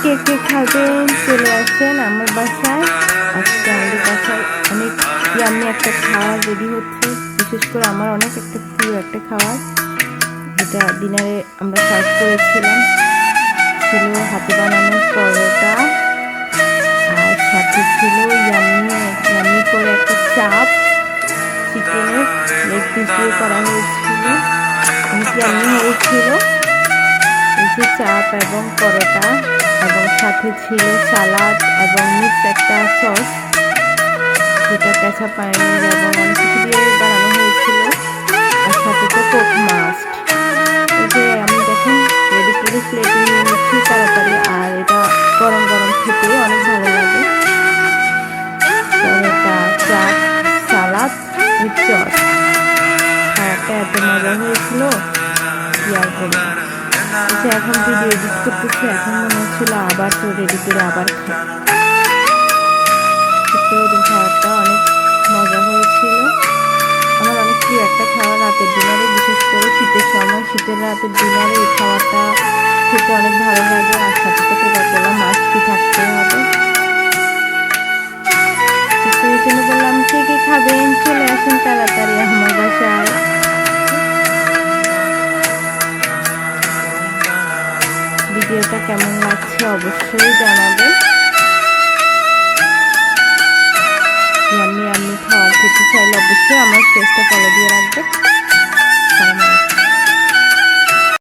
কে কে খাবেন চলে আসেন আমার বাসায়। আজকে আমাদের বাসায় অনেক ইয়াম্মি একটা খাবার রেডি হচ্ছে, বিশেষ করে আমার অনেক একটা প্রিয় একটা খাবার, যেটা ডিনারে আমরা সার্ভ করেছিলাম। ছিল হাতে বানানো পরোটা, আর সাথে ছিল ইয়াম্মি ইয়াম্মি করে একটা চাপ, চিকেনের লেগ পিস দিয়ে করা হয়েছিল, অনেক ইয়াম্মি হয়েছিল। এই যে চাপ এবং পরোটা, এবং সাথে ছিল সালাদ এবং মিক্স একটা সস, যেটা কেঁচা পানির এবং অনেক কিছু দিয়ে বানানো হয়েছিল। আর সাথে তো কোক মাস্ট। এই যে আমি দেখুন রেডি করে প্লেটে নিয়ে নিচ্ছি তাড়াতাড়ি, আর এটা গরম গরম খেতে অনেক ভালো লাগে। পরোটা, চাপ, সালাদ উইথ চস, খাবারটা এত মজা হয়েছিল কি আর বলবো। আচ্ছা, এখন ভিডিও এডিট করতেছি, এখন মনে হচ্ছিল আবার তো রেডি করে আবার খাই। ওই খাবারটা অনেক মজা হয়েছিল। আমার অনেক প্রিয় একটা খাবার রাতের ডিনারে, বিশেষ করে শীতের সময়, শীতের রাতের ডিনারে এই খাবারটা খেতে অনেক ভালো লাগে। আর সাথে তো কোকা-কোলা মাস্টই থাকতে হবে। এই জন্য বললাম কে কে খাবেন চলে আসেন তাড়াতাড়ি আমার বাসায়। ভিডিওটা কেমন লাগছে অবশ্যই জানাবেন। আমি খাবার খেতে চাইলে অবশ্যই আমার পেজটা ফলো দিয়ে রাখবেন।